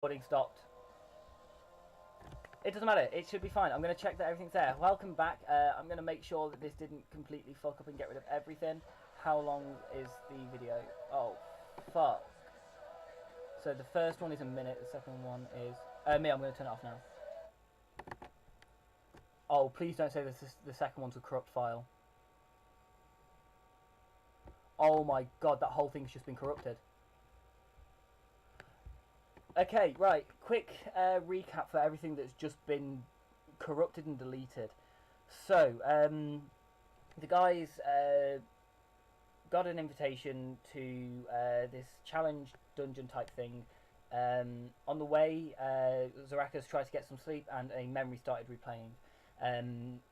Recording stopped. It doesn't matter. It should be fine. I'm going to check that everything's there. Welcome back. I'm going to make sure that this didn't completely fuck up and get rid of everything. How long is the video? Oh, fuck. So the first one is a minute. The second one is... me, I'm going to turn it off now. Oh, please don't say this. The second one's a corrupt file. Oh my god, that whole thing's just been corrupted. Okay, right. Quick recap for everything that's just been corrupted and deleted. So, the guys got an invitation to this challenge dungeon type thing. On the way, Zarakas tried to get some sleep and a memory started replaying.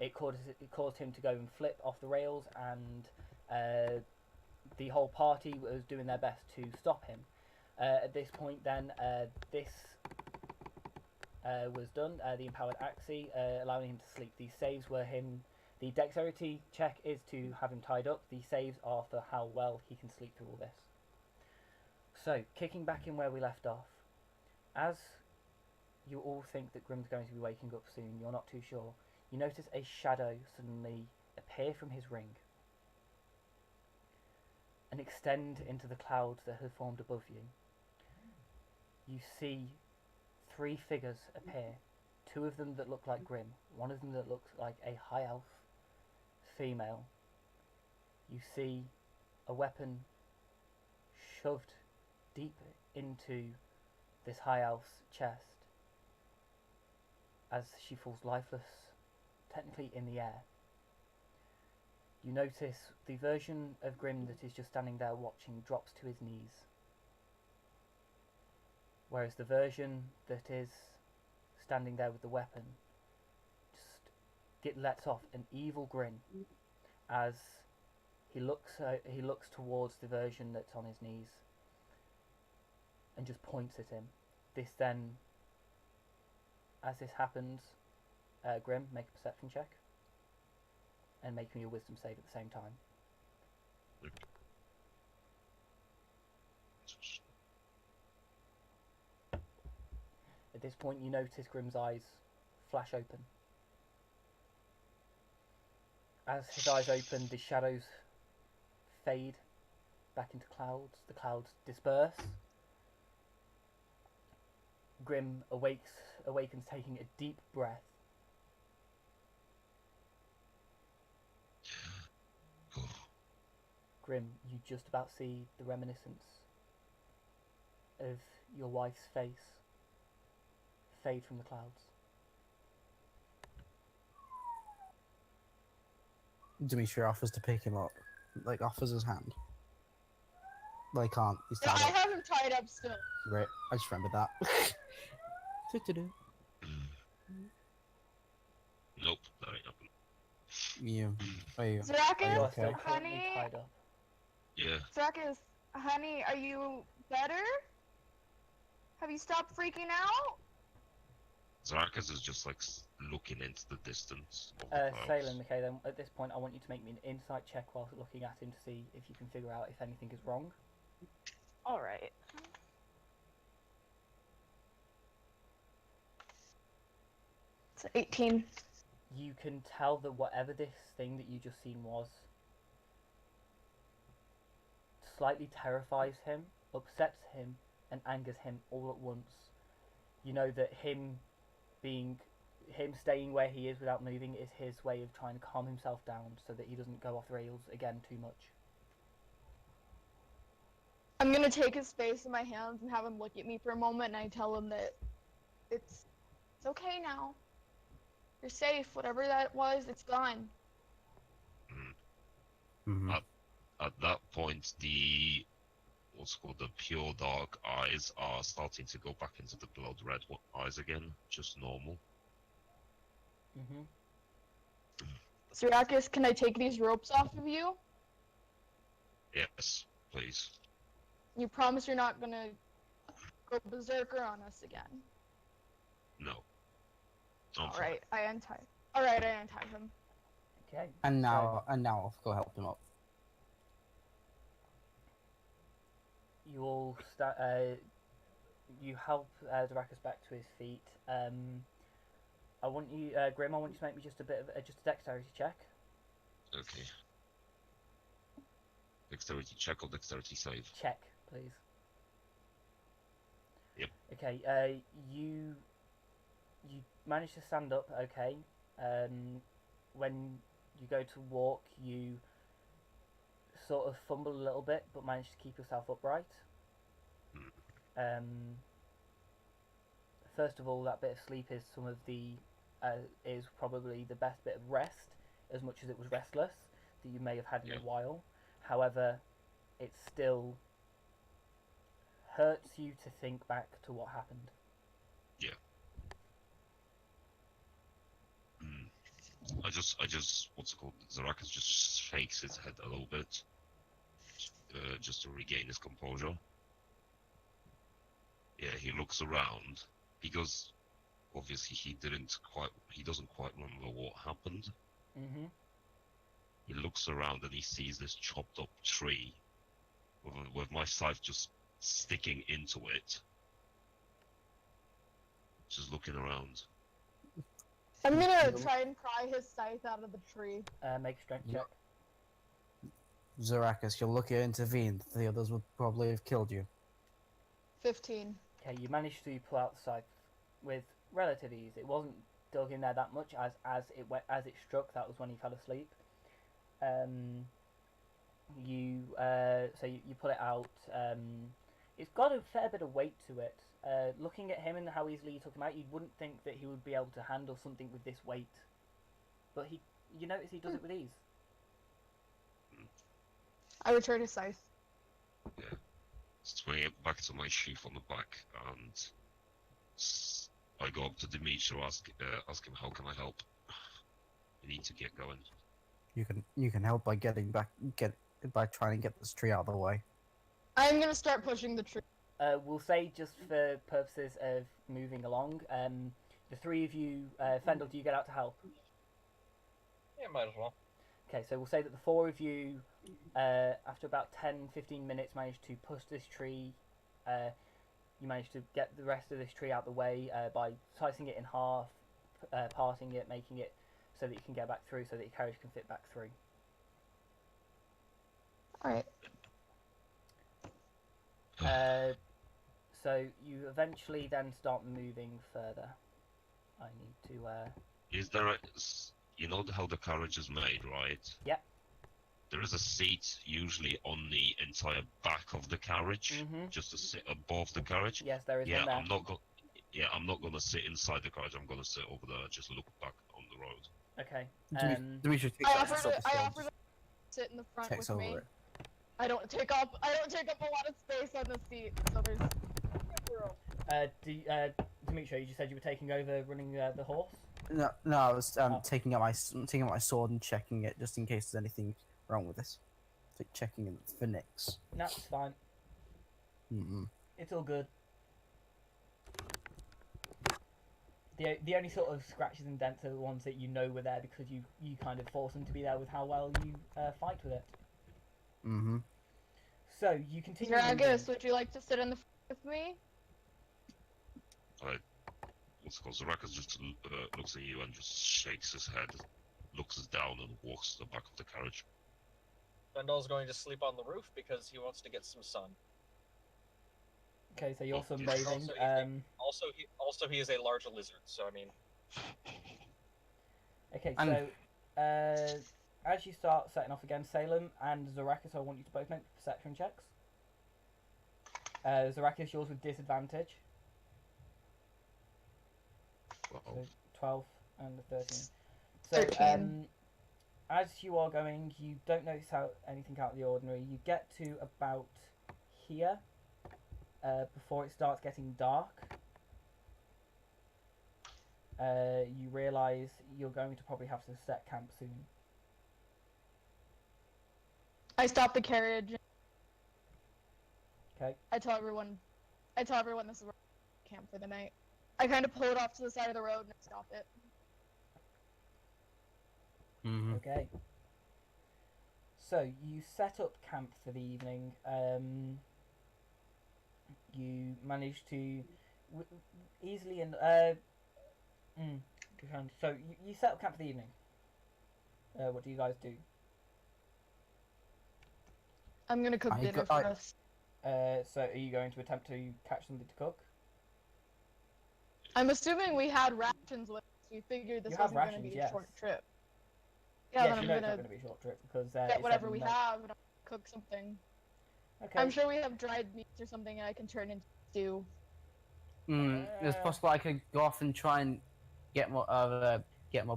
It caused him to go and flip off the rails, and the whole party was doing their best to stop him. At this point then, this was done, the empowered Axie, allowing him to sleep. These saves were him. The dexterity check is to have him tied up. The saves are for how well he can sleep through all this. So, kicking back in where we left off, as you all think that Grim's going to be waking up soon, you're not too sure, you notice a shadow suddenly appear from his ring and extend into the clouds that have formed above you. You see three figures appear. Two of them that look like Grim. One of them that looks like a high elf female. You see a weapon shoved deep into this high elf's chest as she falls lifeless, technically in the air. You notice the version of Grim that is just standing there watching drops to his knees, whereas the version that is standing there with the weapon just lets off an evil grin as he looks towards the version that's on his knees and just points at him. This then, as this happens, Grim, make a perception check and make me a wisdom save at the same time. At this point, you notice Grim's eyes flash open. As his eyes open, the shadows fade back into clouds. The clouds disperse. Grim awakens, taking a deep breath. Grim, you just about see the reminiscence of your wife's face fade from the clouds. Dimitri offers to pick him up, like offers his hand. But he can't. He's Yeah, tied I up. have him tied up still. Right. I just remembered that. Nope, that ain't happening. You. Are you? You are Zarakis, still okay? currently honey, tied up. Yeah, Zarakis, honey, are you better? Have you stopped freaking out? Zarakas is just like looking into the distance of the clouds. Salem, okay then, at this point I want you to make me an insight check whilst looking at him to see if you can figure out if anything is wrong. Alright. It's 18. You can tell that whatever this thing that you just seen was slightly terrifies him, upsets him, and angers him all at once. You know that him staying where he is without moving is his way of trying to calm himself down so that he doesn't go off the rails again too much. I'm gonna take his face in my hands and have him look at me for a moment, and I tell him that it's okay now. You're safe. Whatever that was, it's gone. Mm-hmm. At that point, the pure dark eyes are starting to go back into the blood red eyes again, just normal. Mm-hmm. Zarakis, can I take these ropes off of you? Yes, please. You promise you're not gonna go berserker on us again? No. I'm fine. Alright, I untie him. Okay. And now I'll go help him up. You all you help Zarakas back to his feet. I want you, Grim. I want you to make me just a bit of just a dexterity check. Okay. Dexterity check or dexterity save? Check, please. Yep. Okay. You manage to stand up. Okay. When you go to walk, you sort of fumble a little bit, but manage to keep yourself upright. First of all, that bit of sleep is is probably the best bit of rest, as much as it was restless that you may have had in a while. However, it still hurts you to think back to what happened. Yeah. I just, what's it called? Zarakas just shakes his head a little bit, just to regain his composure. Yeah, he looks around, because obviously he doesn't quite remember what happened. Mm-hmm. He looks around and he sees this chopped up tree, with my scythe just sticking into it. Just looking around. I'm gonna try and pry his scythe out of the tree. Make a strength check. Zarakas, you're lucky to intervene. The others would probably have killed you. 15. Okay, you managed to pull out the scythe with relative ease. It wasn't dug in there that much as it struck. That was when he fell asleep. You pull it out. It's got a fair bit of weight to it. Looking at him and how easily you took him out, you wouldn't think that he would be able to handle something with this weight. But you notice he does it with ease. I return his scythe. Yeah. Swing it back to my sheath on the back, and I go up to Dimitri, ask him, how can I help? We need to get going. You can help by by trying to get this tree out of the way. I'm gonna start pushing the tree. We'll say, just for purposes of moving along, the three of you, Fendel, do you get out to help? Yeah, might as well. Okay, so we'll say that the four of you, after about 10-15 minutes, managed to push this tree. You managed to get the rest of this tree out the way by slicing it in half, parting it, making it so that you can get back through, so that your carriage can fit back through. Alright. So you eventually then start moving further. I need to... Is there you know how the carriage is made, right? Yep. There is a seat usually on the entire back of the carriage, Mhm. just to sit above the carriage. Yes, there is Yeah, one there. I'm not gonna sit inside the carriage. I'm gonna sit over there, just look back on the road. Okay. Dimitri takes I out his offered to sword, sit in the front checks with over me. it. I don't take up a lot of space on the seat, so there's room. Dimitri, you just said you were taking over running the horse? No, I was Oh. taking out my sword and checking it just in case there's anything wrong with this. Like checking it for nicks. That's fine. It's all good. The only sort of scratches and dents are the ones that you know were there because you kind of force them to be there with how well you fight with it. So you continue. Dragus, would you like to sit in the front with me? What's it called? Zarakas just looks at you and just shakes his head, looks down and walks to the back of the carriage. Fendel's going to sleep on the roof because he wants to get some sun. Okay, so you're Oh, sunbathing. Also, he is a large lizard, so I mean. Okay, And- so as you start setting off again, Salem and Zarakas, I want you to both make perception checks. Zarakas, yours with disadvantage. So 12 and 13. So 13. as you are going, you don't notice anything out of the ordinary. You get to about here before it starts getting dark. You realise you're going to probably have to set camp soon. I stop the carriage. Okay. I tell everyone this is where I camp for the night. I kind of pull it off to the side of the road and stop it. Okay. So you set up camp for the evening. You manage to easily and so you set up camp for the evening. What do you guys do? I'm gonna cook dinner for us. So are you going to attempt to catch something to cook? I'm assuming we had rations with us. We figured this You have wasn't gonna rations, be yes. a short trip. Yeah, Yes, then you I'm know it's not gonna going to be a short trip because get it's whatever 7 we nights. have and I'll cook something. Okay. I'm sure we have dried meats or something I can turn into stew. It's possible I could go off and try and get more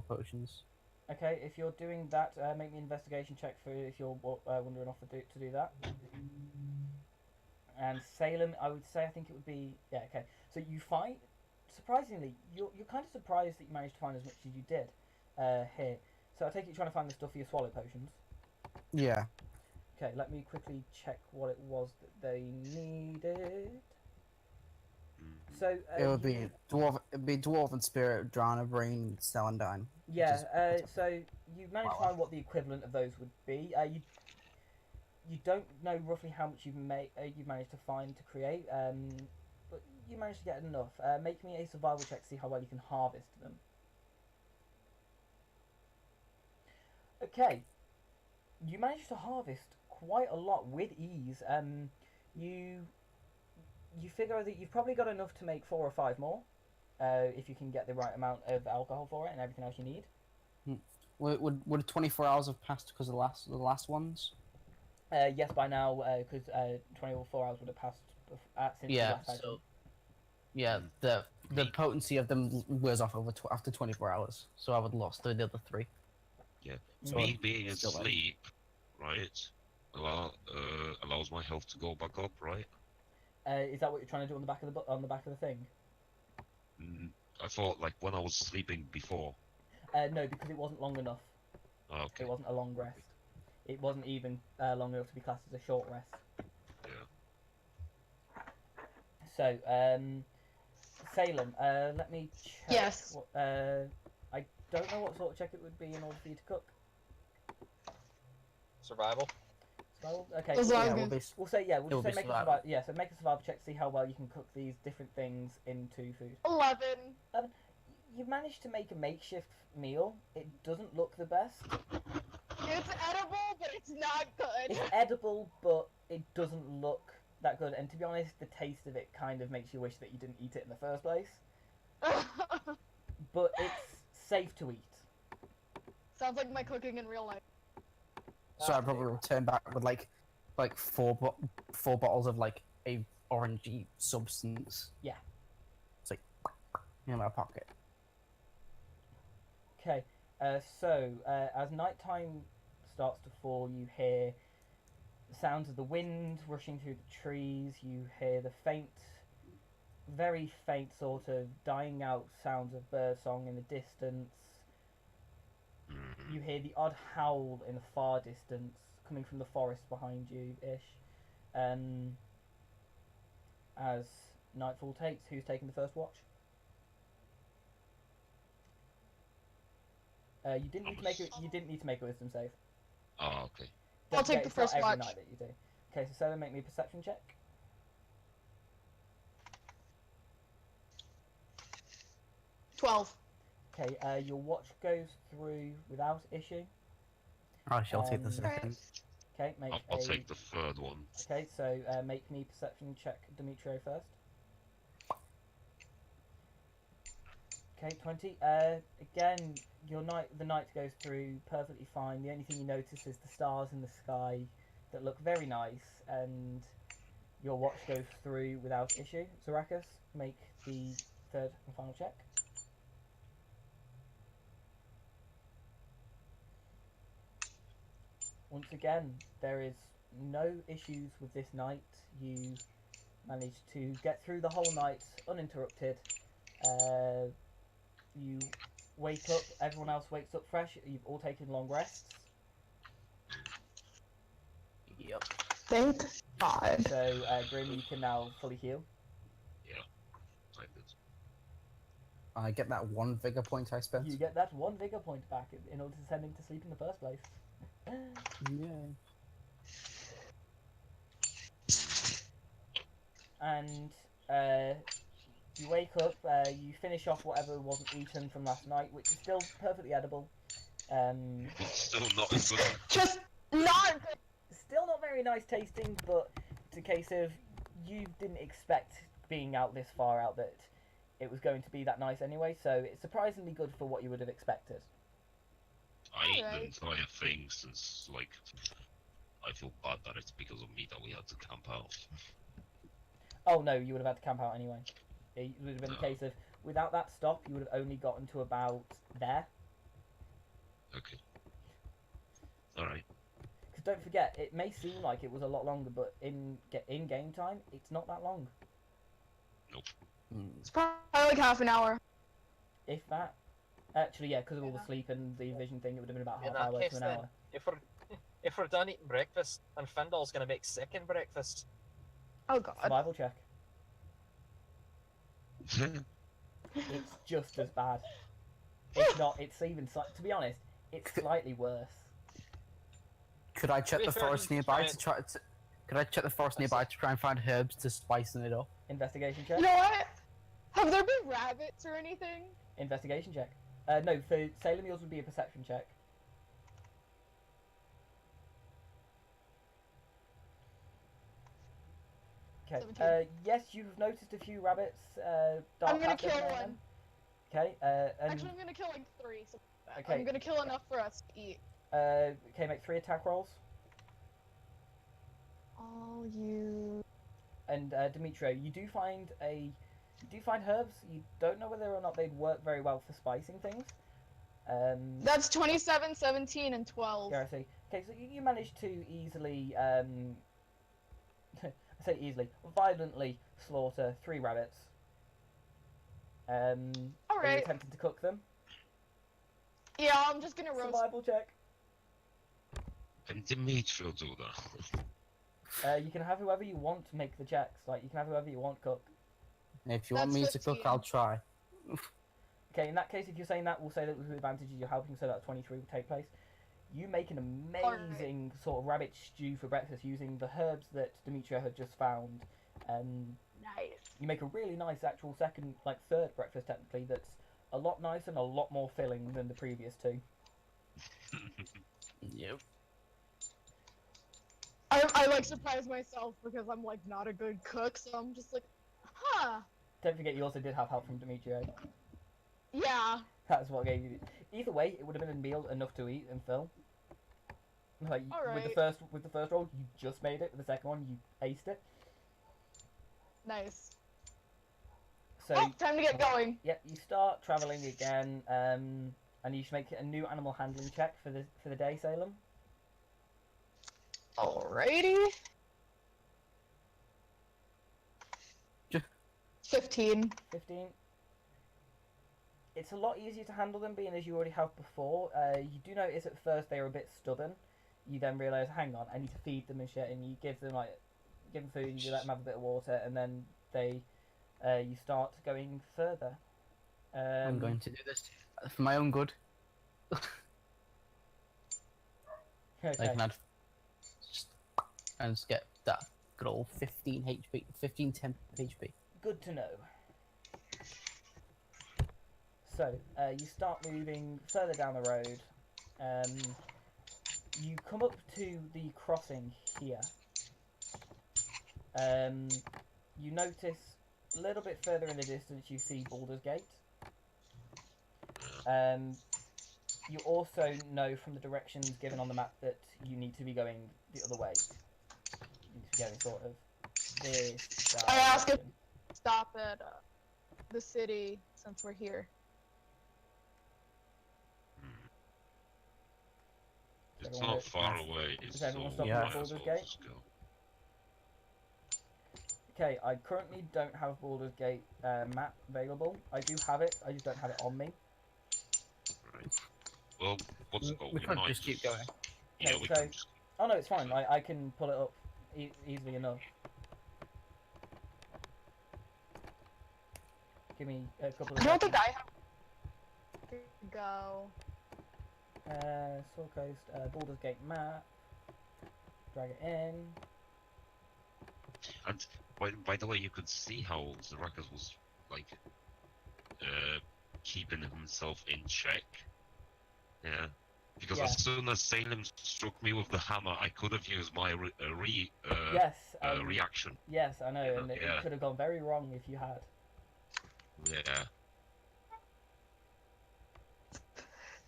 potions. Okay, if you're doing that, make me an investigation check for if you're wandering off to do that. And Salem, I would say I think it would be okay. So you find, surprisingly, you're kind of surprised that you managed to find as much as you did here. So I take it you're trying to find the stuff for your swallow potions. Yeah. Okay, let me quickly check what it was that they needed. So It would be dwarven spirit, drana brain, celandine. yeah. So you managed to find what the equivalent of those would be. You don't know roughly how much you've managed to find to create, but you managed to get enough. Make me a survival check to see how well you can harvest them. Okay, you managed to harvest quite a lot with ease. You figure that you've probably got enough to make 4 or 5 more, if you can get the right amount of alcohol for it and everything else you need. Would 24 hours have passed because of the last ones? Yes, by now, because 24 hours would have passed since the Yeah. last item. So yeah, the potency of them wears off after 24 hours. So I would lost the other 3. Yeah. So Me being still like- asleep, right, allows my health to go back up, right? Is that what you're trying to do on the back of the thing? I thought like when I was sleeping before. No, because it wasn't long enough. Oh, okay. It wasn't a long rest. It wasn't even long enough to be classed as a short rest. Yeah. So, Salem, let me check. Yes. I don't know what sort of check it would be in order for you to cook. Survival. Survival? Okay. As long Yeah, as we'll be, We'll say yeah. We'll It'll just say be make a survival. survival. Yeah. So make a survival check to see how well you can cook these different things into food. 11. You managed to make a makeshift meal. It doesn't look the best. It's edible, but it's not good. It's edible, but it doesn't look that good. And to be honest, the taste of it kind of makes you wish that you didn't eat it in the first place. But it's safe to eat. Sounds like my cooking in real life. so I'd probably return back with like 4 bottles of like a orangey substance. Yeah. It's like in my pocket. Okay, so as nighttime starts to fall, you hear the sounds of the wind rushing through the trees. You hear the faint, very faint sort of dying out sounds of birdsong in the distance. You hear the odd howl in the far distance coming from the forest behind you-ish. As nightfall takes, who's taking the first watch? You didn't need to make a wisdom save. Oh, okay. I'll take the it's not first every watch. night that you do. Okay, so Sarah, make me a perception check. 12. Okay, your watch goes through without issue. I shall take the Um, second. Okay, make I'll a. take the third one. Okay, so make me perception check, Demetrio first. Okay, 20. Again, the night goes through perfectly fine. The only thing you notice is the stars in the sky that look very nice, and your watch goes through without issue. Zarakas, make the third and final check. Once again, there is no issues with this night. You managed to get through the whole night uninterrupted. You wake up, everyone else wakes up fresh. You've all taken long rests. Yep. Thank God. So, Grim, you can now fully heal. I did. I get that 1 vigor point I spent. You get that 1 vigor point back in order to send him to sleep in the first place. Yeah. and you wake up. You finish off whatever wasn't eaten from last night, which is still perfectly edible. But still not as good. Just not good. Still not very nice tasting, but it's a case of you didn't expect being out this far out that it was going to be that nice anyway. So it's surprisingly good for what you would have expected. I ate the Alright. entire thing since, like, I feel bad that it's because of me that we had to camp out. Oh no, you would have had to camp out anyway. It would have been a No. case of without that stop, you would have only gotten to about there. Okay. Alright. Because don't forget, it may seem like it was a lot longer, but in game time, it's not that long. Mm. It's probably like half an hour. If that. Actually, yeah, because of all the Yeah. sleep and the vision thing, it would have been about In half that hour case, to an then, hour. if we're done eating breakfast, and Findle's gonna make second breakfast. Oh god. Survival check. It's just as bad. It's not. It's even. To be honest, it's slightly worse. Could I check To be the fair, forest he's nearby trying- to try? Could I check the forest nearby to try and find herbs to spicing it up? Investigation You check. know what? Have there been rabbits or anything? Investigation check. No, for Salem, yours would be a perception check. Okay. 17. Yes, you've noticed a few rabbits. I'm gonna path every kill now and one. then. Okay. And Actually, I'm gonna kill like 3. So Okay. I'm gonna kill enough for us to eat. okay, make 3 attack rolls. All you. And Demetrio, you do find herbs. You don't know whether or not they'd work very well for spicing things. That's 27, 17, and 12. Yeah, I see. Okay, so you managed to easily, I say easily, violently slaughter 3 rabbits. Are you Alright. attempting to cook them? Yeah, I'm just gonna roast. Survival check. Can Dimitri do that? You can have whoever you want to make the checks. Like, you can have whoever you want cook. If you want That's me to cook, 15. I'll try. Okay, in that case, if you're saying that, we'll say that with advantage you're helping, so that 23 will take place. You make an amazing sort of rabbit stew for breakfast using the herbs that Demetria had just found. Nice. You make a really nice actual third breakfast technically that's a lot nicer and a lot more filling than the previous 2. Yep. I like surprise myself because I'm like not a good cook, so I'm just like, huh? Don't forget you also did have help from Demetria. Yeah. That's what gave you. Either way, it would have been a meal enough to eat and fill. Like with the Alright. first roll, you just made it. With the second one, you aced it. Nice. So Oh, time to get going. yeah, you start traveling again, and you should make a new animal handling check for the day, Salem. Alrighty. Ju- 15. 15. It's a lot easier to handle them, being as you already have before. You do notice at first they are a bit stubborn. You then realise, hang on, I need to feed them and shit, and you give them food, you let them have a bit of water, and then you start going further. I'm going to do this for my own good. Okay. I can add and just get that good old 15 HP, 15 10 HP. Good to know. So, you start moving further down the road. You come up to the crossing here. You notice a little bit further in the distance you see Baldur's Gate. You also know from the directions given on the map that you need to be going the other way. You need to be going sort of this I ask if- direction. Stop at the city since we're here. It's Everyone not go- far away. It's Does everyone so stop at might as Baldur's well Gate? just go. Okay, I currently don't have Baldur's Gate map available. I do have it, I just don't have it on me. Right. Well, what's it called? We could might just keep going. Yeah, Okay, we so- can just. Oh no, it's fine. I can pull it up easily enough. Give me a couple of I don't think seconds. I have to go. Soul Coast, Baldur's Gate map. Drag it in. And by the way, you could see how Zarakas was like keeping himself in check. Yeah, because Yeah. as soon as Salem struck me with the hammer, I could have used my Yes, reaction. yes, I know, Yeah, and it yeah. could have gone very wrong if you had. Yeah.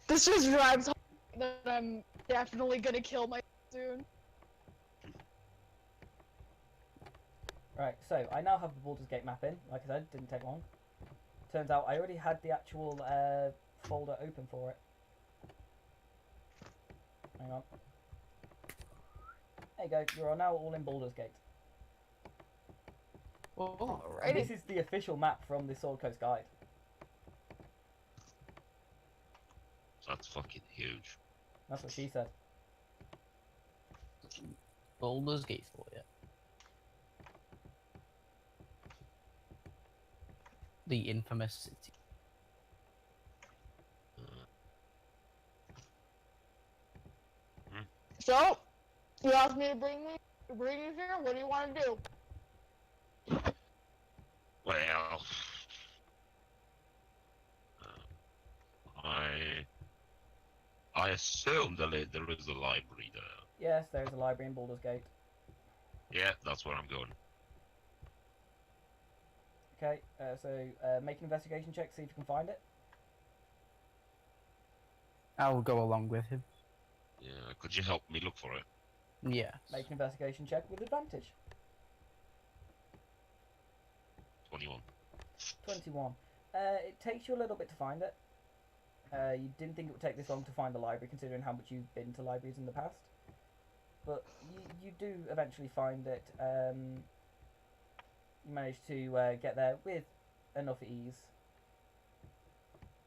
This just drives home that I'm definitely gonna kill myself soon. Right, so I now have the Baldur's Gate map in. Like I said, didn't take long. Turns out I already had the actual folder open for it. Hang on. There you go. You are now all in Baldur's Gate. Oh, And this is the official map from the Sword Coast Guide. That's fucking huge. That's what she said. Baldur's Gate for you. The infamous city. So, you asked me to bring you here. What do you want to do? Well, I assume there is a library there. Yes, there is a library in Baldur's Gate. Yeah, that's where I'm going. Okay, so make an investigation check, see if you can find it. I'll go along with him. Yeah, could you help me look for it? Yes. Make an investigation check with advantage. 21. 21. It takes you a little bit to find it. You didn't think it would take this long to find the library, considering how much you've been to libraries in the past. But you do eventually find it. You manage to get there with enough ease.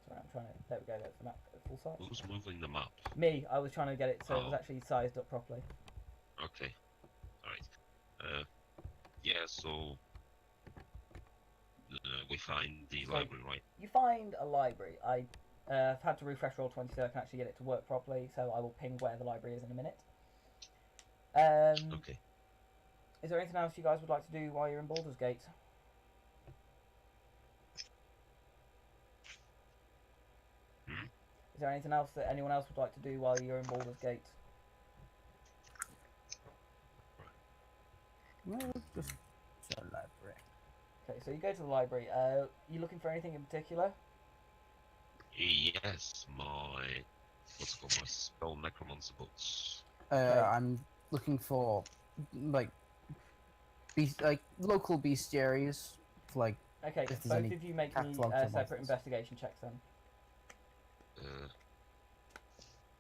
Sorry, I'm trying to... There we go, that's the map at full size. Who's moving the map? Me, I was trying to get it so it was Oh. actually sized up properly. Okay. Alright. Yeah, so... we find the So- library, right? You find a library. I've had to refresh Roll20 so I can actually get it to work properly, so I will ping where the library is in a minute. Okay. Is there anything else you guys would like to do while you're in Baldur's Gate? Hmm? Is there anything else that anyone else would like to do while you're in Baldur's Gate? Well, just a library. Okay, so you go to the library. You looking for anything in particular? Yes, what's it called? My spell necromancer books. I'm looking for like local bestiaries, like Okay, If there's both any of you make me catalogs or separate license. investigation checks then.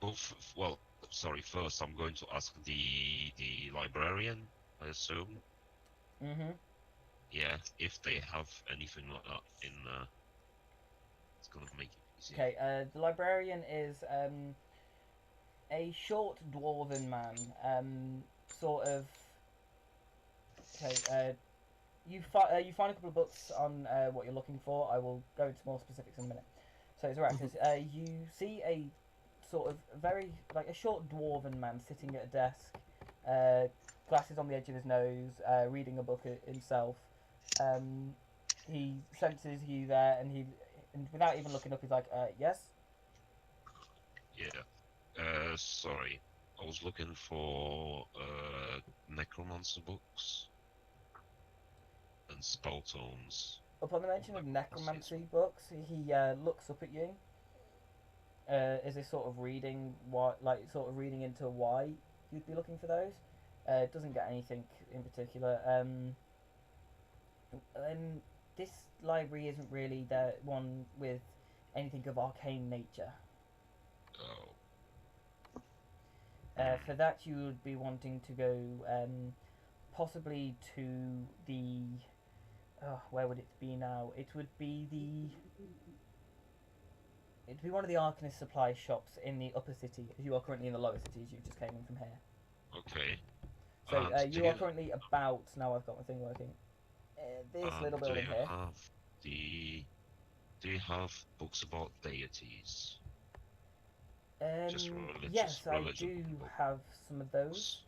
Both. Well, sorry. First, I'm going to ask the librarian. I assume. Mm-hmm. Yeah, if they have anything like that in there, it's gonna make it easier. Okay, the librarian is a short dwarven man, sort of. Okay, you find a couple of books on what you're looking for. I will go into more specifics in a minute. So it's Arrakis. You see a sort of very like a short dwarven man sitting at a desk, glasses on the edge of his nose, reading a book himself. He senses you there, and without even looking up, he's like, "Yes." Yeah. Sorry. I was looking for necromancer books and spell tomes. Upon the mention of necromancy books, he looks up at you. Is this sort of reading reading into why you'd be looking for those? Doesn't get anything in particular. And this library isn't really the one with anything of arcane nature. Oh. For that, you would be wanting to go possibly to the. Where would it be now? It would be It'd be one of the Arcanist supply shops in the upper city, as you are currently in the lower city, as you just came in from here. Okay. So And you are currently about. Now I've got my thing working. This little building here. Do you have books about deities? Just religious- Yes, I religion do book. have some of those.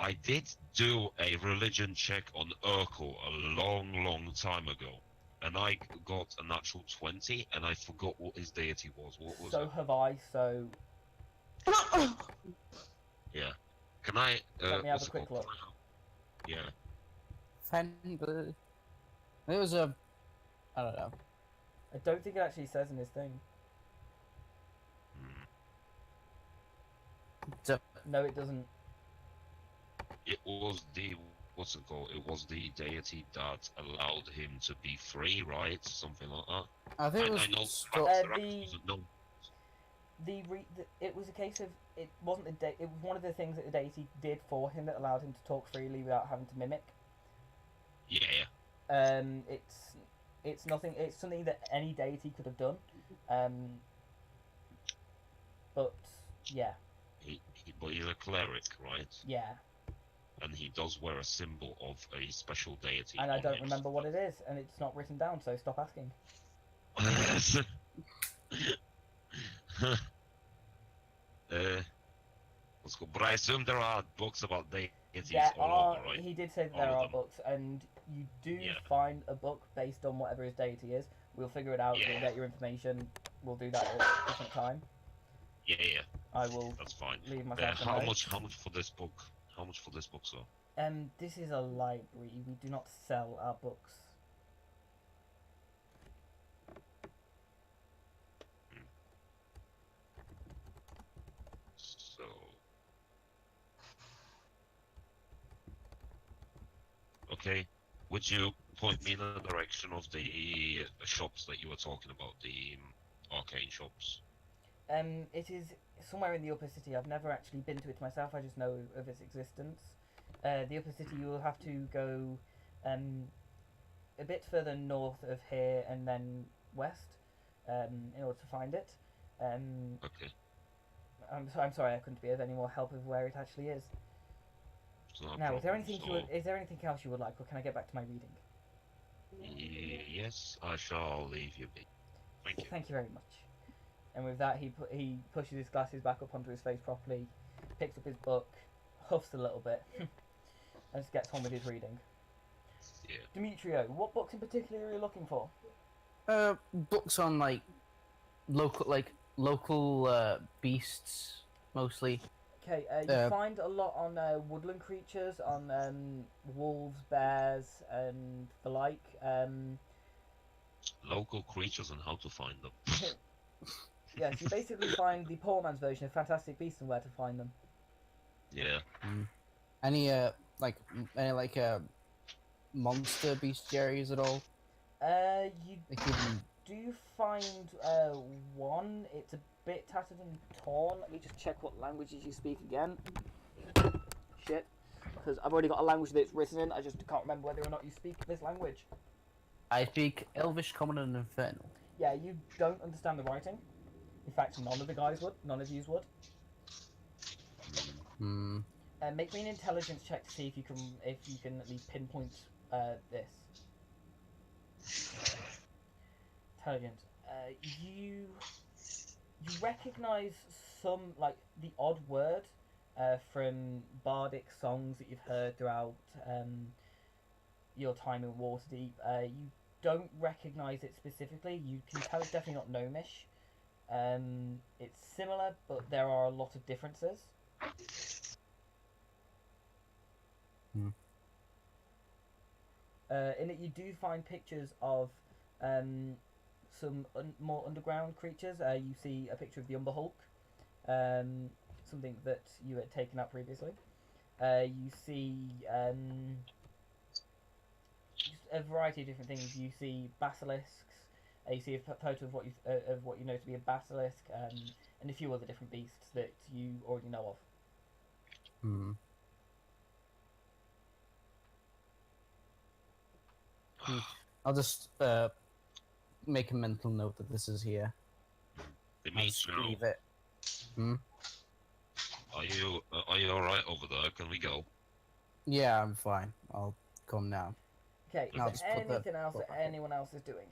I did do a religion check on Urkel a long time ago, and I got a natural 20, and I forgot what his deity was. What was So it? have I. So Yeah. Can I? Let me have what's a it quick called? look. Yeah. Fender. It was a. I don't know. I don't think it actually says in his thing. Hmm. No, it doesn't. It was the what's it called? It was the deity that allowed him to be free, right? Something like that. I think it was I know still. Paxarax wasn't known. It was a case of it wasn't the it was one of the things that the deity did for him that allowed him to talk freely without having to mimic. Yeah, It's nothing. It's something that any deity could have done. But yeah, but he's a cleric, right? yeah, And he does wear a symbol of a special deity. and I on don't him. remember what it is, and it's not written down. So stop asking. Let's go. But I assume there are books about deities There all are. over, right? He did say that All there of are them. books, and you do Yeah. find a book based on whatever his deity is. We'll figure it out. Yeah. We'll get your information. We'll do that at a different time. Yeah, I will that's fine. leave myself a How note. much? How much for this book? How much for this book, sir? This is a library. We do not sell our books. So. Okay. Would you point me in the direction of the shops that you were talking about, the arcane shops? It is somewhere in the upper city. I've never actually been to it myself. I just know of its existence. The upper city, you will have to go a bit further north of here and then west in order to find it. Okay. I'm sorry I couldn't be of any more help of where it actually is. It's not a Now, is there problem, anything is there anything else you would like, or can I get back to my reading? Yes, I shall leave you be. Thank you. Thank you very much. And with that, he pushes his glasses back up onto his face properly, picks up his book, huffs a little bit, and just gets on with his reading. Yeah. Demetrio, what books in particular are you looking for? Books on local beasts mostly. Okay, you find a lot on woodland creatures, on wolves, bears, and the like. Local creatures and how to find them. Yes, you basically find the poor man's version of Fantastic Beasts and where to find them. Yeah. Any monster bestiaries at all? You Like even do find one. It's a bit tattered and torn. Let me just check what languages you speak again. Shit. Because I've already got a language that it's written in, I just can't remember whether or not you speak this language. I speak Elvish, Common, and Infernal. Yeah, you don't understand the writing. In fact, none of the guys would. None of yous would. Make me an intelligence check to see if you can at least pinpoint this. Intelligence. You recognise some the odd word from bardic songs that you've heard throughout your time in Waterdeep. You don't recognise it specifically. You can tell it's definitely not Gnomish. It's similar, but there are a lot of differences. In it, you do find pictures of some more underground creatures. You see a picture of the Umber Hulk, something that you had taken up previously. You see just a variety of different things. You see basilisks. You see a photo of what you know to be a basilisk, and a few other different beasts that you already know of. I'll just make a mental note that this is here. Demetrio, Leave it. are you alright over there? Can we go? Yeah, I'm fine. I'll come now. Okay, I'll is just there put the anything else book that back in. anyone else is doing?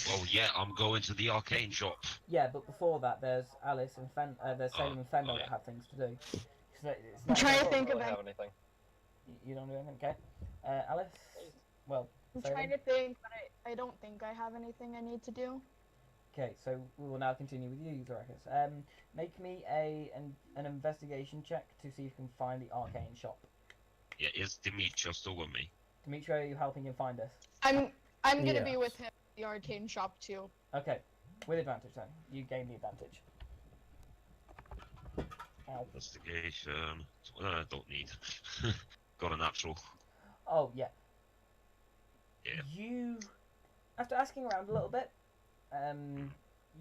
Well, yeah, I'm going to the arcane shop. Yeah, but before that, there's Alice and there's Salem and Fendel yeah. that have things to do. So it's I'm not trying to Don't think of really any. have anything. You don't do anything, okay? Alice? Well, I'm Salem? trying to think, but I don't think I have anything I need to do. Okay, so we will now continue with you, Zorakis. Make me an investigation check to see if you can find the arcane shop. Yeah, is Dimitri still with me? Dimitri, are you helping him find us? I'm gonna Yeah. be with him at the arcane shop too. Okay, with advantage then. You gain the advantage. Ow. Investigation. Don't need. Got a natural. Oh, yeah. Yeah. You, after asking around a little bit,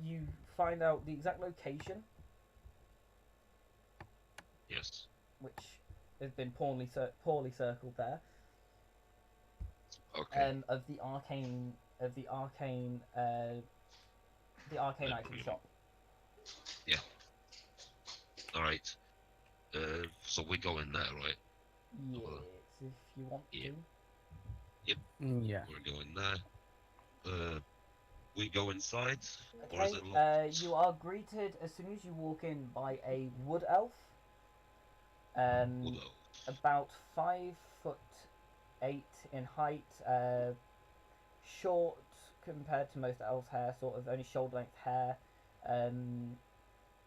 you find out the exact location, Yes. which has been poorly circled there, Okay. of the arcane item shop. Alright. So we go in there, right? Yes, if you want Yeah. to. Yeah. We're going there. We go inside, or Okay, is it locked? you are greeted as soon as you walk in by a wood elf. Although, About 5'8" in height, short compared to most elves' hair, sort of only shoulder length hair.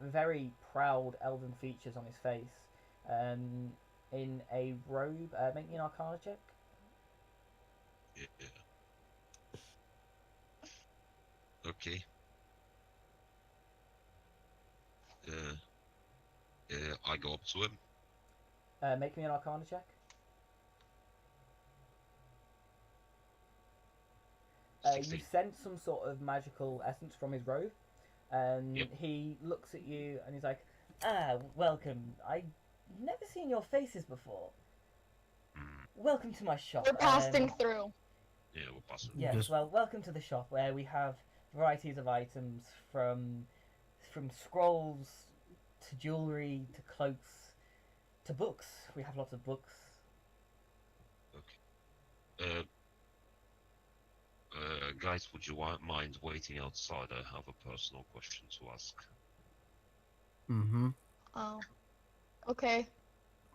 Very proud elven features on his face. In a robe. Make me an Arcana check. yeah. Okay. I go up to him. Make me an Arcana check. You 16. sense some sort of magical essence from his robe. Yep. He looks at you and he's like, "Ah, welcome. I've never seen your faces before. Mm, Welcome to my shop." We're passing through. yeah, we're passing. Yes, Just- well, welcome to the shop where we have varieties of items from scrolls to jewelry to cloaks to books. We have lots of books. Guys, would you mind waiting outside? I have a personal question to ask. Mm-hmm. Oh. Okay.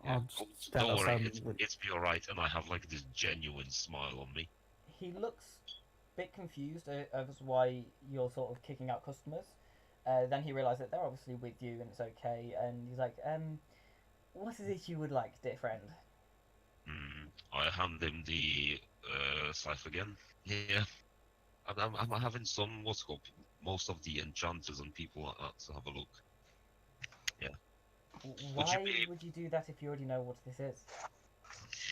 I'll Oh, just stand don't worry, outside it's, with- it's be alright, and I have like this genuine smile on me. He looks a bit confused as why you're sort of kicking out customers. Then he realizes that they're obviously with you and it's okay. And he's like, what is it you would like, dear friend? I hand him the scythe again. Yeah, I'm having some what's it called, most of the enchanters and people like that to have a look. Why be- would you do that if you already know what this is?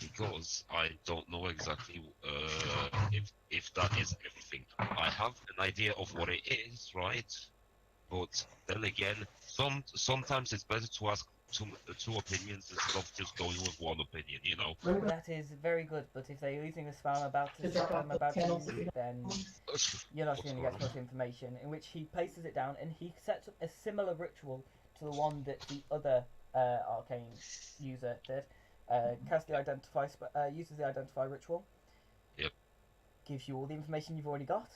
Because I don't know exactly if that is everything. I have an idea of what it is, right? But then again, sometimes it's better to ask two opinions instead of just going with one opinion. You know. That is very good, but if they're using the spell I'm about to use, then you're not going to get much information. In which he places it down and he sets up a similar ritual to the one that the other arcane user did. Uses the identify ritual. Yep. Gives you all the information you've already got,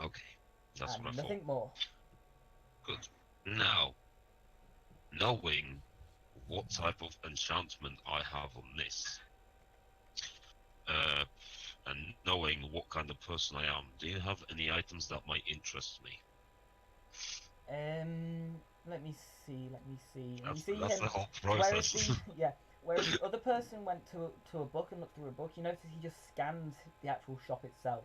Okay, that's and what I thought. nothing more. Good. Now, knowing what type of enchantment I have on this, and knowing what kind of person I am, do you have any items that might interest me? Let me see. And That's, you see that's him. the whole Whereas process. whereas the other person went to a book and looked through a book, you notice he just scanned the actual shop itself.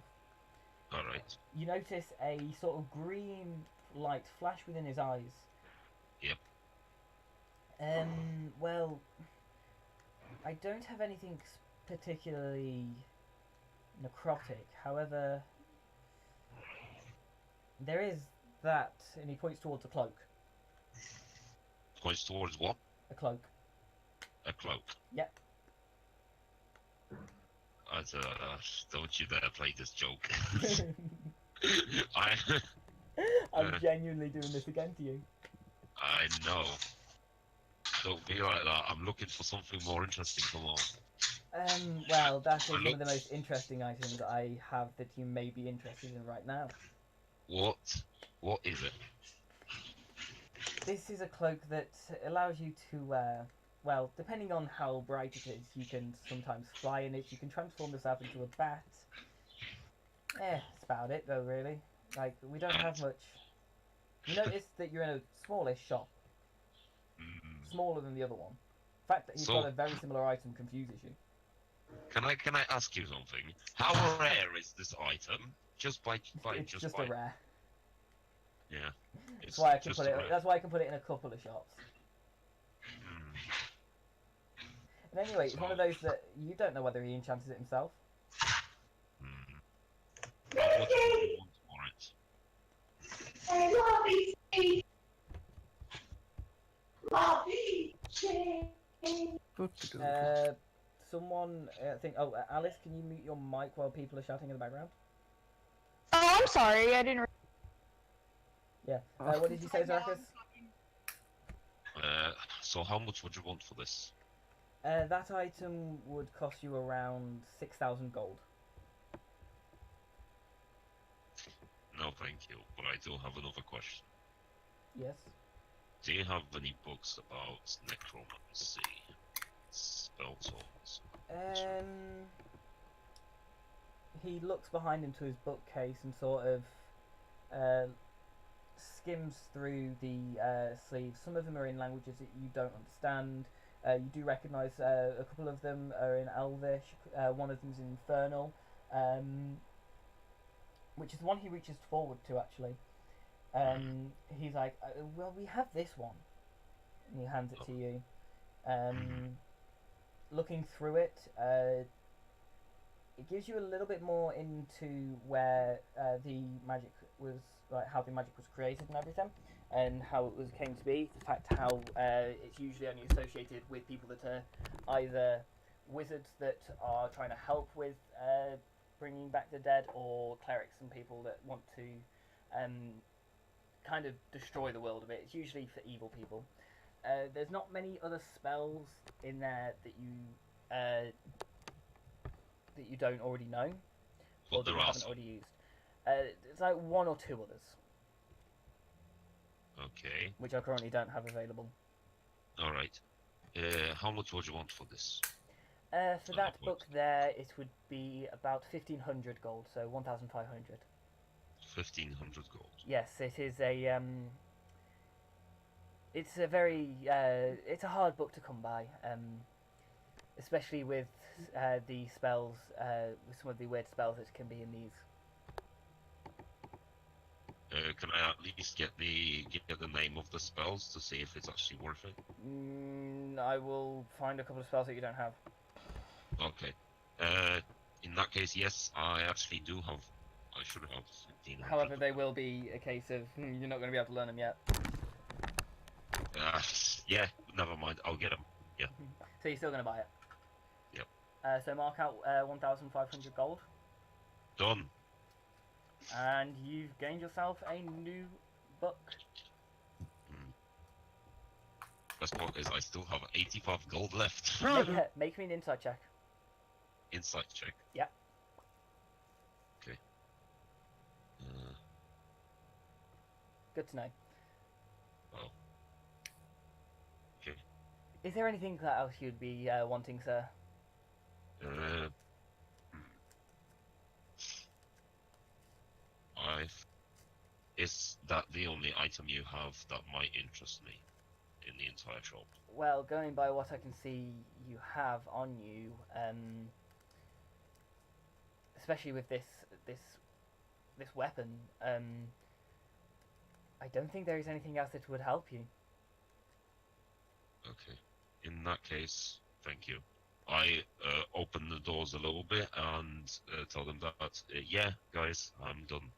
Alright. You notice a sort of green light flash within his eyes. Yep. Well, I don't have anything particularly necrotic. However, there is that, and he points towards a cloak. Points towards what? A cloak. A cloak. Yep. Don't you dare play this joke. I I'm genuinely doing this again to you. I know. Don't be like that. I'm looking for something more interesting. Come on. Well, that is one of the most interesting items I have that you may be interested in right now. What? What is it? This is a cloak that allows you to well, depending on how bright it is, you can sometimes fly in it. You can transform yourself into a bat. That's about it, though, really. Like, we don't have much. You notice that you're in a smallish shop, Mm. smaller than the other one. The fact that he's So- got a very similar item confuses you. Can I ask you something? How rare is this item? Just by It's just by a rare. yeah. That's why I can just put a it. rare. That's why I can put it in a couple of shops. Mm. And anyway, it's one of those that you don't know whether he enchanted it himself. Mm. How much do you want for it? Someone, I think. Oh, Alice, can you mute your mic while people are shouting in the background? Oh, I'm sorry. I didn't. Yeah. What did you say, Zarkus? So how much would you want for this? That item would cost you around 6,000 gold. No, thank you. But I do have another question. Yes. Do you have any books about necromancy, spell tools? He looks behind him to his bookcase and sort of skims through the sleeves. Some of them are in languages that you don't understand. You do recognise a couple of them are in Elvish. One of them's in Infernal, which is the one he reaches forward to actually. He's like, well, we have this one. And he hands it to you. Looking through it, it gives you a little bit more into where the magic was, like how the magic was created and everything, and how it was came to be. The fact how it's usually only associated with people that are either wizards that are trying to help with bringing back the dead, or clerics and people that want to kind of destroy the world a bit. It's usually for evil people. There's not many other spells in there that you don't already know, or But that there you are haven't some. already used. It's like one or two others, Okay. which I currently don't have available. Alright. How much would you want for this? For Oh, that what? book there, it would be about 1,500 gold, so 1,500. 1,500 gold. Yes, it is a it's a very it's a hard book to come by, especially with the spells, with some of the weird spells that can be in these. Can I at least get the name of the spells to see if it's actually worth it? I will find a couple of spells that you don't have. Okay. In that case, yes, I actually do have. I should have 1,500. However, they will be a case of you're not going to be able to learn them yet. Yeah, never mind. I'll get them. So you're still going to buy it. Yep. So mark out 1,500 gold, Done. and you've gained yourself a new book. Best part is I still have 85 gold left. Make me an insight check. Insight check. Yep. Okay. Good to know. Well. Okay. Is there anything else you'd be wanting, sir? Uh, Is that the only item you have that might interest me in the entire shop? Well, going by what I can see you have on you, especially with this weapon, I don't think there is anything else that would help you. Okay. In that case, thank you. I open the doors a little bit and tell them that, yeah, guys, I'm done.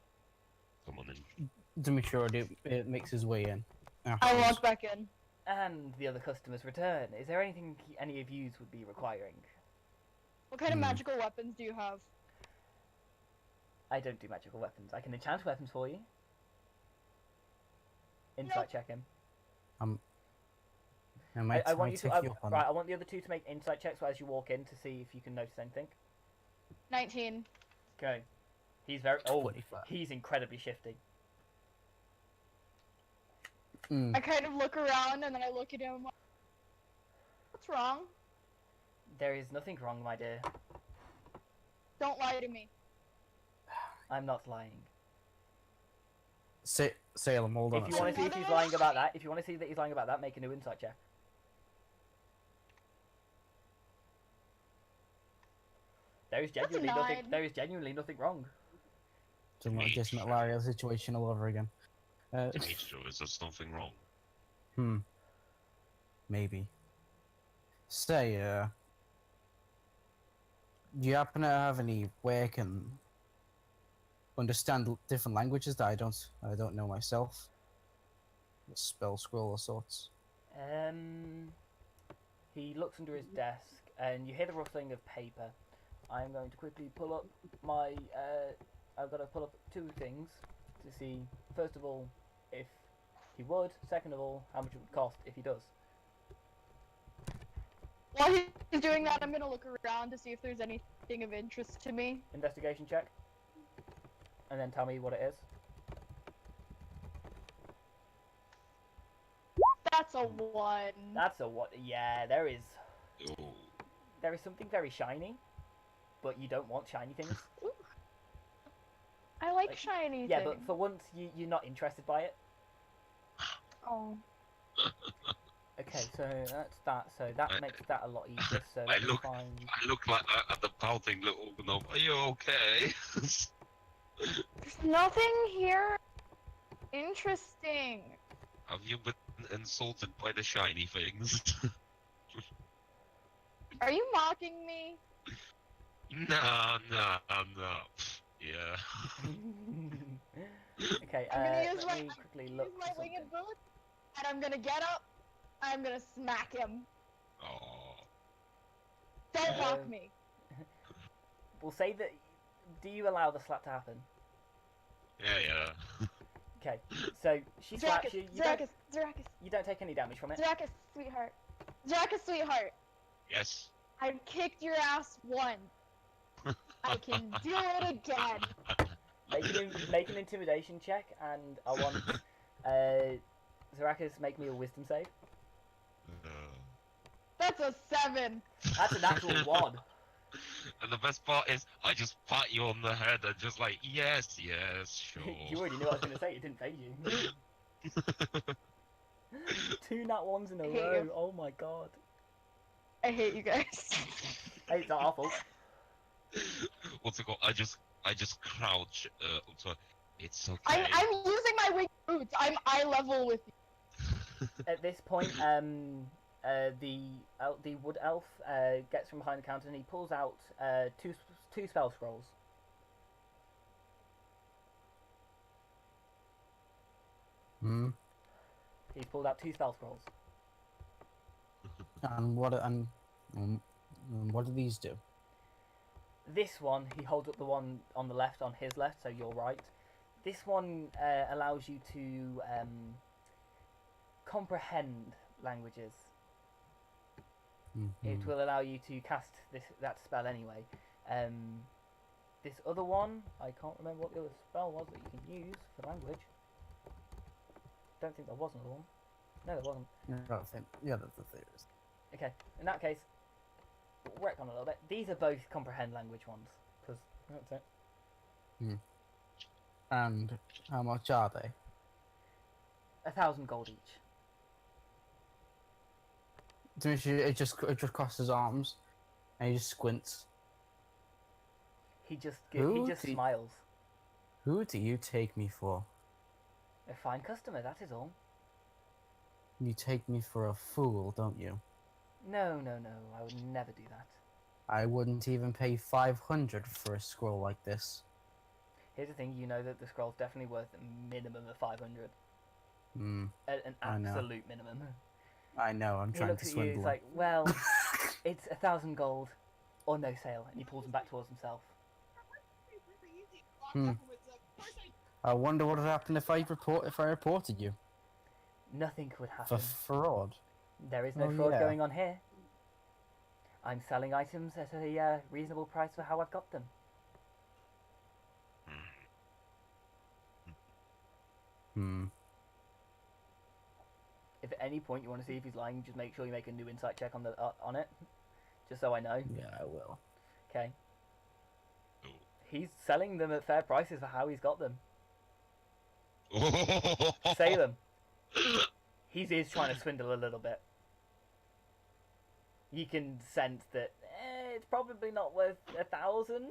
Come on in. Demetrius makes his way in. I afterwards. walk back in. And the other customers return. Is there anything any of yous would be requiring? What kind of magical weapons do you have? I don't do magical weapons. I can enchant weapons for you. Insight Nope. check him. I want you to. take you up on Right, that. I want the other two to make insight checks as you walk in to see if you can notice anything. 19. Okay. He's very. Oh, 25. he's incredibly shifty. Mm. I kind of look around and then I look at him. I'm like, what's What's wrong? There is nothing wrong, my dear. Don't lie to me. I'm not lying. Salem, hold on. If you want to see if he's lying about that, if you want to see that he's lying about that, make a new insight check. There is That's a genuinely nothing. 9. There is genuinely nothing wrong. Just malaria situation all over again. Demetrio, is there something wrong? Maybe. Say, do you happen to have any way I can understand different languages that I don't know myself? A spell scroll of sorts. He looks under his desk, and you hear the rustling of paper. I'm going to quickly pull up my. I've got to pull up 2 things to see. First of all, if he would. Second of all, how much it would cost if he does. While he's doing that, I'm gonna look around to see if there's anything of interest to me. Investigation check, and then tell me what it is. That's a 1. That's a what? Yeah, there is. Oh, There is something very shiny, but you don't want shiny things. I like Like, shiny Yeah, things. but for once you're not interested by it. Oh. Okay, so that's that. So that makes that a lot easier. So I let me look- find. I look like at the pouting little gnome. Are you okay? There's nothing here interesting. Have you been insulted by the shiny things? Are you mocking me? Nah. Yeah. Okay, I'm gonna use let me my- quickly look Use my for winged something. boots, and I'm gonna get up. I'm gonna smack him. Oh. Don't mock Um, me. We'll say that. Do you allow the slap to happen? Yeah. Okay, so she slaps you. You don't take any damage from it. Zeracus, sweetheart. Zeracus, sweetheart. Yes. I've kicked your ass once. I can do it again. Make an intimidation check, and I want Zeracus make me a wisdom save. That's a 7. That's a natural 1. And the best part is, I just pat you on the head and just like, yes, sure. You already knew what I was going to say. It didn't phase you. 2 nat 1s in a I hate row. you. Oh my god. I hate you guys. Hey, it's not our fault. What's it called? I just crouch. So it's okay. I'm using my winged boots. I'm eye level with you. At this point, the wood elf gets from behind the counter and he pulls out two spell scrolls. Hmm. He's pulled out 2 spell scrolls. And what do these do? This one, he holds up the one on the left, on his left, so you're right. This one allows you to comprehend languages. It Mhm. will allow you to cast that spell anyway. This other one, I can't remember what the other spell was that you can use for language. Don't think there was another one. No, there wasn't. Yeah, that's the theories. Okay, in that case, we'll work on a little bit. These are both comprehend language ones, because that's it. And how much are they? 1,000 gold each. Dimitri, it just crosses his arms, and he just squints. He just Who do- smiles. Who do you take me for? A fine customer, that is all. You take me for a fool, don't you? No, I would never do that. I wouldn't even pay 500 for a scroll like this. Here's the thing, you know that the scroll's definitely worth a minimum of 500. Hmm. An I know. absolute minimum. I know, I'm He trying looks to at you, swindle he's him. like, well, it's 1,000 gold, or no sale, and he pulls them back towards himself. I wonder what would happen if I reported you Nothing would for happen. fraud. There is no Oh, fraud yeah. going on here. I'm selling items at a reasonable price for how I've got them. If at any point you want to see if he's lying, just make sure you make a new insight check on it, just so I know. Yeah, I will. Okay. Oh. He's selling them at fair prices for how he's got them. Say them. He is trying to swindle a little bit. You can sense that it's probably not worth 1,000.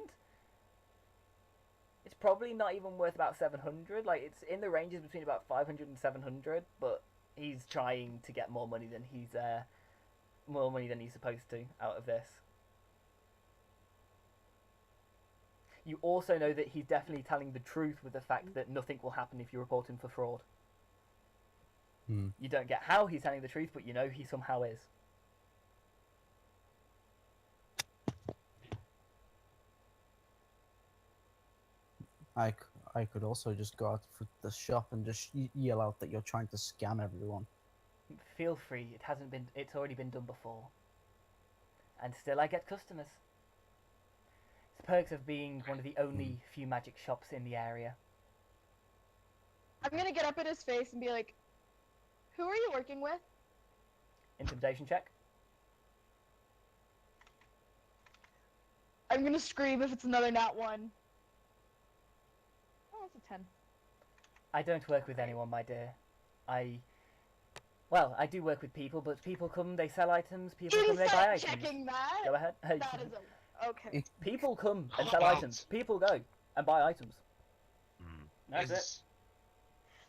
It's probably not even worth about 700. Like, it's in the ranges between about 500 and 700, but he's trying to get more money than he's supposed to out of this. You also know that he's definitely telling the truth with the fact that nothing will happen if you report him for fraud. Hmm. You don't get how he's telling the truth, but you know he somehow is. I could also just go out for the shop and just yell out that you're trying to scam everyone. Feel free. It's already been done before. And still I get customers. It's the perks of being one of the only few magic shops in the area. I'm gonna get up in his face and be like, "Who are you working with?" Intimidation check. I'm gonna scream if it's another nat 1. Oh, it's a 10. I don't work with anyone, my dear. I do work with people, but people come, they sell items, people come, they buy Insight items. checking that. Go ahead. That is okay. People come and How sell about- items. People go and buy items. Hmm. That's it. Is-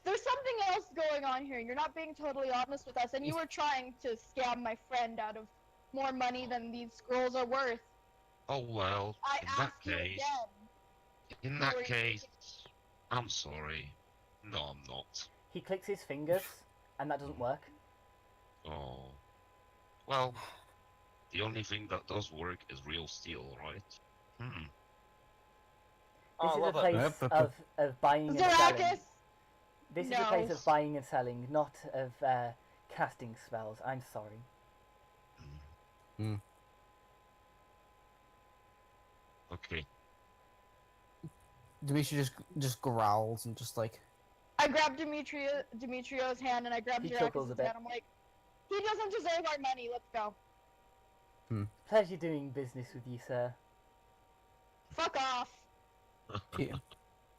There's something else going on here. You're not being totally honest with us, and you were trying to scam my friend out of more money than these scrolls are worth. Oh well, I in that asked you case, again. in Who that are you case, I'm sorry. No, I'm not. He clicks his fingers, and that doesn't work. Oh. Well, the only thing that does work is real steel, right? Hmm. This Oh, I is a love it. place Yep. of buying and selling. Zarakis! This is a No. place of buying and selling, not of casting spells. I'm sorry. Okay. Dimitri just growls and just like, I grabbed Demetrio's hand and I grabbed He chuckles a Zarakis' bit. hand. I'm like, he doesn't deserve our money. Let's go. Pleasure doing business with you, sir. Fuck off. yeah.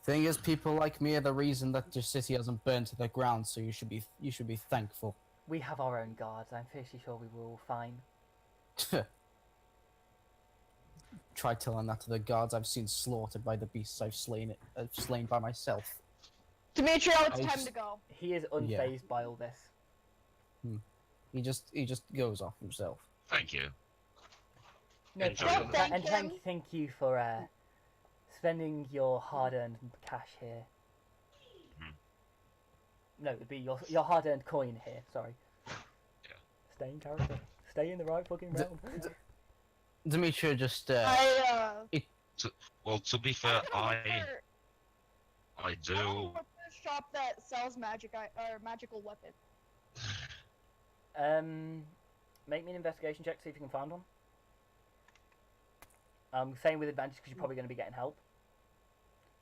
Thing is, people like me are the reason that your city hasn't burned to the ground. So you should be thankful. We have our own guards. I'm fairly sure we were all fine. Try telling that to the guards I've seen slaughtered by the beasts I've slain by myself. Demetrio, it's I time just- to go. He is Yeah. unfazed by all this. He just goes off himself. Thank you. No Enjoy problem. them. And Thank him. thank you for spending your hard-earned cash here. Mhm. No, it'd be your hard-earned coin here. Sorry. Yeah. Stay in character. Stay in the right fucking D- realm. Dimitri just Well, to be fair, I I do. don't work for a shop that sells magical weapons. Make me an investigation check. See if you can find one. I'm saying with advantage because you're probably going to be getting help.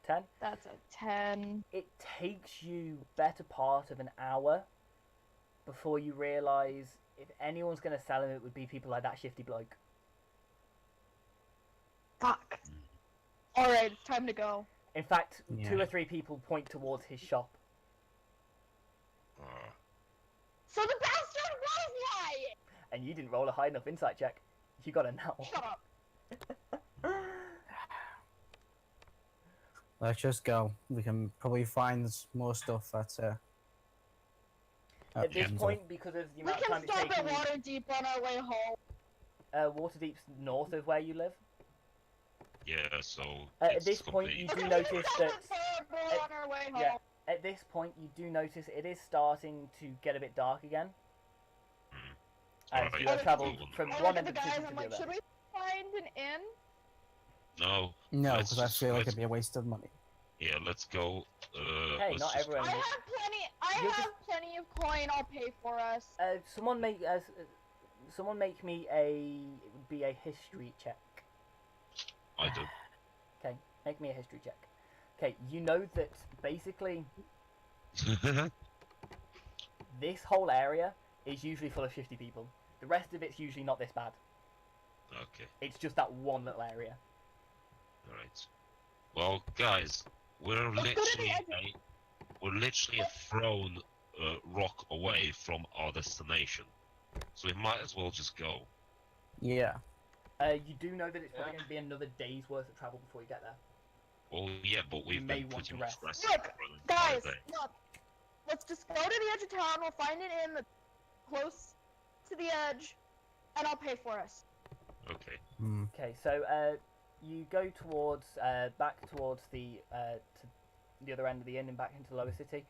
10. That's a 10. It takes you better part of an hour before you realise if anyone's going to sell him, it would be people like that shifty bloke. Fuck. Alright, it's time to go. In fact, Yeah. 2 or 3 people point towards his shop. So the bastard was lying! And you didn't roll a high enough insight check. You got a nat one. Shut up. let's just go. We can probably find more stuff At this Enzo. point, because of the We amount of time can it's stop taken at you, Waterdeep on our way home. Waterdeep's north of where you live. Yeah, so. At it's this point, you complete. do Okay, we can notice stop that at Thornbull on our way home. yeah. At this point, you do notice it is starting to get a bit dark again. As Alright. you have travelled from I one look end at the of the guys, city to I'm the like, other. should we find an inn? No. No, Let's because I just- feel like let's- it'd be a waste of money. Yeah, let's go. Hey, let's not just- everyone. I have plenty. I You're have plenty of coin. I'll pay for us. Someone make me it would be a history check. I do. Okay, make me a history check. Okay, you know that basically This whole area is usually full of shifty people. The rest of it's usually not this bad. Okay, It's just that one little area. alright. Well, guys, we're Let's go to the literally edge. we're literally a thrown rock away from our destination, so we might as well just go. Yeah. You do know that it's probably Yeah. going to be another day's worth of travel before you get there. Well, yeah, but we've may been want pretty to much rest. resting Look, for an entire Guys, day. look. Let's just go to the edge of town. We'll find an inn that's close to the edge, and I'll pay for us. Okay. Hmm. Okay, so you go towards back towards the to the other end of the inn and back into Lower City.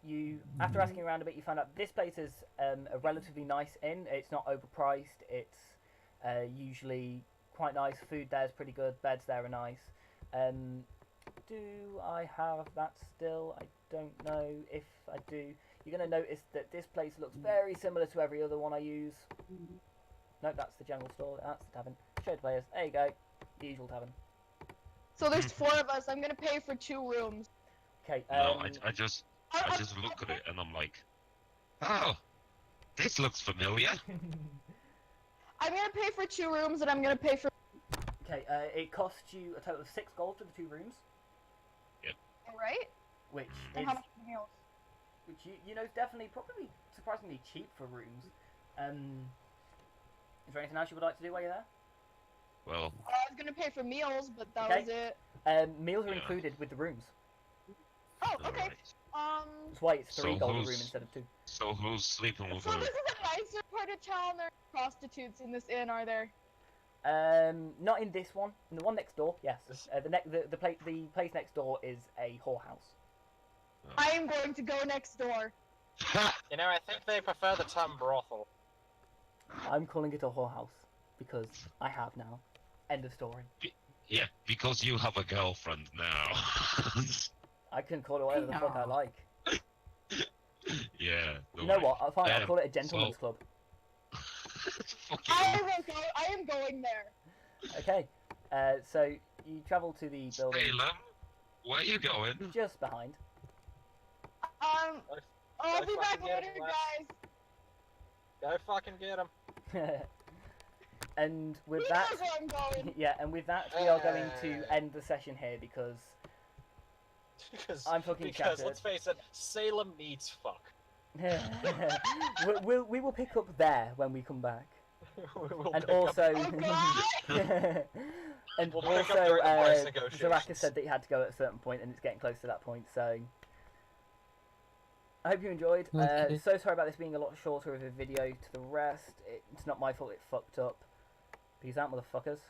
You after asking around a bit, you find out this place is a relatively nice inn. It's not overpriced. It's usually quite nice. Food there is pretty good. Beds there are nice. Do I have that still? I don't know if I do. You're going to notice that this place looks very similar to every other one I use. No, that's the general store. That's the tavern. Show the players. There you go. The usual tavern. So there's 4 of us. I'm gonna pay for 2 rooms. Okay. No, I just look at it and I'm like, oh, this looks familiar. I'm gonna pay for 2 rooms, and I'm gonna pay for. Okay. It costs you a total of 6 gold for the 2 rooms, All right. which And is how much for meals? which you know is definitely probably surprisingly cheap for rooms. Is there anything else you would like to do while you're there? Well, I was gonna pay for meals, but that Okay. was it. Meals are Yeah. included with the rooms. Oh, okay. alright. That's why it's So 3 gold a room who's- instead of 2. So who's sleeping with So her? this is a nicer part of town. There are prostitutes in this inn, are there? Not in this one. In the one next door, yes. The place next door is a whorehouse. I am going to go next door. You know, I think they prefer the term brothel. I'm calling it a whorehouse because I have now. End of story. Yeah, because you have a girlfriend now. I can call it whatever the fuck I Yeah. like. Yeah. You know what? Fine, I'll call it a gentleman's so- club. Fuck you. I will go. I am going there. Okay. So you travel to the building Salem, where are you going? just behind. I'll I be back fucking get later, it, Les. guys. Go fucking get him. And with He that, knows where I'm going. yeah, and with that, we are going to end the session here because because, I'm fucking because shattered. let's face it, Salem needs fuck. we will pick up there when we come back. We will And pick up- also, Oh, God! and We'll pick up also, during the price Zaraka negotiations. said that he had to go at a certain point, and it's getting close to that point. So, I hope you enjoyed. Okay. So sorry about this being a lot shorter of a video to the rest. It's not my fault. It fucked up. Peace out, motherfuckers.